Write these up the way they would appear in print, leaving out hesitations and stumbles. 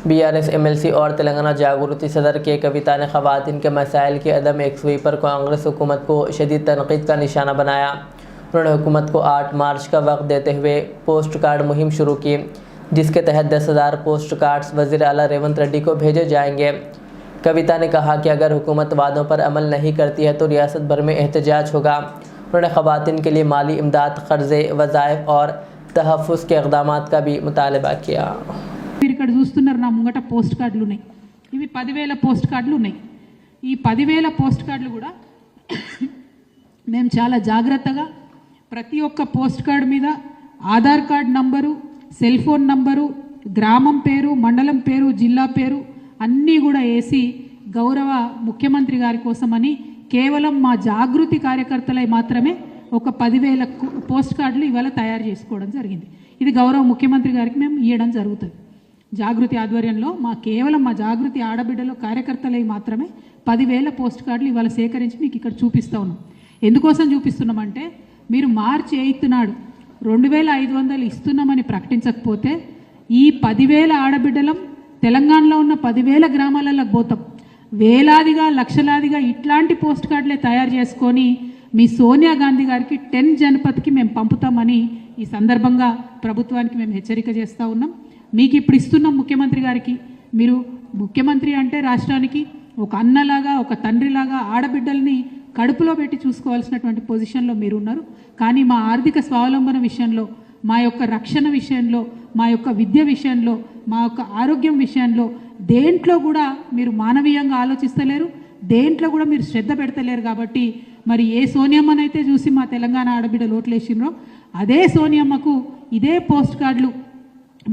BRS MLC और तेलंगाना जागृति सदर के कविता ने ख़वातीन के मसाइल की अदम एकसुई पर कांग्रेस हुकूमत को शदीद तनकीद का निशाना बनाया। उन्होंने हुकूमत को 8 मार्च का वक्त देते हुए पोस्ट कार्ड मुहिम शुरू की, जिसके तहत 10,000 पोस्ट कार्ड्स वज़ीर आला रेवंत रेड्डी को भेजे जाएंगे। कविता ने कहा कि अगर हुकूमत वादों पर अमल नहीं करती है तो रियासत भर में एहतजाज होगा। उन्होंने ख़वातीन के लिए माली इमदाद, क़र्ज़े, वज़ाइफ और तहफ़्फ़ुज़ के इक़दामात का भी मुतालबा किया। మీరు ఇక్కడ చూస్తున్నారు నా ముంగట పోస్ట్ కార్డులు ఉన్నాయి. ఇవి 10,000 పోస్ట్ కార్డులు ఉన్నాయి. ఈ 10,000 పోస్ట్ కార్డులు కూడా మేము చాలా జాగ్రత్తగా ప్రతి ఒక్క పోస్ట్ కార్డు మీద Aadhaar card number, cell phone number, గ్రామం పేరు, మండలం పేరు, జిల్లా పేరు అన్నీ కూడా వేసి గౌరవ ముఖ్యమంత్రి గారి కోసమని కేవలం మా జాగృతి కార్యకర్తలై మాత్రమే ఒక 10,000 పోస్ట్ కార్డులు ఇవాళ తయారు చేసుకోవడం జరిగింది. ఇది గౌరవ ముఖ్యమంత్రి గారికి మేము ఇవ్వడం జరుగుతుంది. జాగృతి ఆధ్వర్యంలో కేవలం మా జాగృతి ఆడబిడ్డలో కార్యకర్తలై మాత్రమే 10,000 పోస్ట్ కార్డులు ఇవాళ సేకరించి మీకు ఇక్కడ చూపిస్తూ ఉన్నాం. ఎందుకోసం చూపిస్తున్నామంటే మీరు మార్చి 8 నాడు 2,500 ఇస్తున్నామని ప్రకటించకపోతే ఈ 10,000 ఆడబిడ్డలం తెలంగాణలో ఉన్న 10,000 గ్రామాలకు పోతాం. వేలాదిగా లక్షలాదిగా ఇట్లాంటి పోస్ట్ కార్డులే తయారు చేసుకొని మీ సోనియా గాంధీ గారికి 10 జనపథ్కి మేము పంపుతామని ఈ సందర్భంగా ప్రభుత్వానికి మేము హెచ్చరిక చేస్తూ ఉన్నాం. మీకు ఇప్పుడు ఇస్తున్నాం ముఖ్యమంత్రి గారికి. మీరు ముఖ్యమంత్రి అంటే రాష్ట్రానికి ఒక అన్నలాగా, ఒక తండ్రిలాగా ఆడబిడ్డల్ని కడుపులో పెట్టి చూసుకోవాల్సినటువంటి పొజిషన్లో మీరు ఉన్నారు. కానీ మా ఆర్థిక స్వావలంబన విషయంలో, మా యొక్క రక్షణ విషయంలో, మా యొక్క విద్య విషయంలో, మా యొక్క ఆరోగ్యం విషయంలో దేంట్లో కూడా మీరు మానవీయంగా ఆలోచిస్తలేరు, దేంట్లో కూడా మీరు శ్రద్ధ పెడతలేరు. కాబట్టి మరి ఏ సోనియమ్మనైతే చూసి మా తెలంగాణ ఆడబిడ్డలు ఓట్లేసినరో అదే సోనియమ్మకు ఇదే పోస్ట్ కార్డులు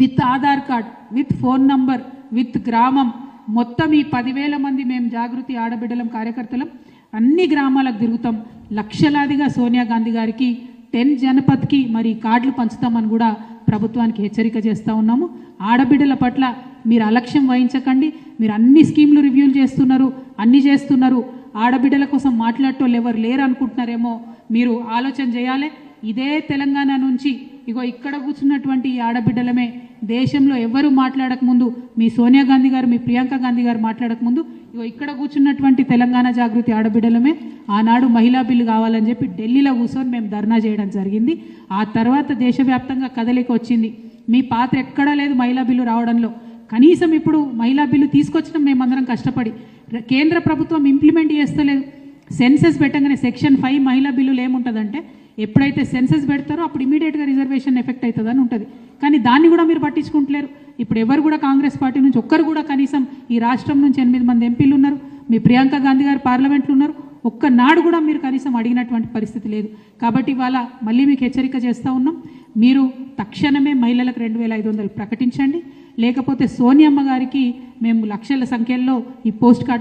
with Aadhaar card, with phone number, with గ్రామం మొత్తం ఈ 10,000 మంది మేము జాగృతి ఆడబిడ్డలం కార్యకర్తలం అన్ని గ్రామాలకు తిరుగుతాం. లక్షలాదిగా సోనియా గాంధీ గారికి 10 జనపథ్కి మరి కార్డులు పంచుతామని కూడా ప్రభుత్వానికి హెచ్చరిక చేస్తూ ఉన్నాము. ఆడబిడ్డల పట్ల మీరు అలక్ష్యం వహించకండి. మీరు అన్ని స్కీమ్లు రివ్యూలు చేస్తున్నారు, అన్ని చేస్తున్నారు. ఆడబిడ్డల కోసం మాట్లాడటోళ్ళు ఎవరు లేరు అనుకుంటున్నారేమో, మీరు ఆలోచన చేయాలి. ఇదే తెలంగాణ నుంచి ఇగో ఇక్కడ కూర్చున్నటువంటి ఈ ఆడబిడ్డలమే దేశంలో ఎవరు మాట్లాడకముందు, మీ సోనియా గాంధీ గారు, మీ ప్రియాంక గాంధీ గారు మాట్లాడకముందు ఇగో ఇక్కడ కూర్చున్నటువంటి తెలంగాణ జాగృతి ఆడబిడ్డలమే ఆనాడు మహిళా బిల్లు కావాలని చెప్పి ఢిల్లీలో కూర్చొని మేము ధర్నా చేయడం జరిగింది. ఆ తర్వాత దేశవ్యాప్తంగా కదలిక వచ్చింది. మీ పాత్ర ఎక్కడా లేదు మహిళా బిల్లు రావడంలో. కనీసం ఇప్పుడు మహిళా బిల్లు తీసుకొచ్చినాం మేమందరం కష్టపడి. కేంద్ర ప్రభుత్వం ఇంప్లిమెంట్ చేస్తలేదు. సెన్సెస్ పెట్టగానే సెక్షన్ 5 మహిళా బిల్లులు ఏముంటుందంటే ఎప్పుడైతే సెన్సెస్ పెడతారో అప్పుడు ఇమీడియట్గా రిజర్వేషన్ ఎఫెక్ట్ అవుతుందని ఉంటుంది. కానీ దాన్ని కూడా మీరు పట్టించుకుంటలేరు. ఇప్పుడు ఎవరు కూడా కాంగ్రెస్ పార్టీ నుంచి ఒక్కరు కూడా కనీసం ఈ రాష్ట్రం నుంచి 8 మంది ఎంపీలు ఉన్నారు, మీ ప్రియాంక గాంధీ గారు పార్లమెంట్లో ఉన్నారు, ఒక్కనాడు కూడా మీరు కనీసం అడిగినటువంటి పరిస్థితి లేదు. కాబట్టి ఇవాళ మళ్ళీ మీకు హెచ్చరిక చేస్తూ ఉన్నాం. మీరు తక్షణమే మహిళలకు 2,500 ప్రకటించండి. లేకపోతే సోనియమ్మ గారికి మేము లక్షల సంఖ్యలో ఈ పోస్ట్ కార్డు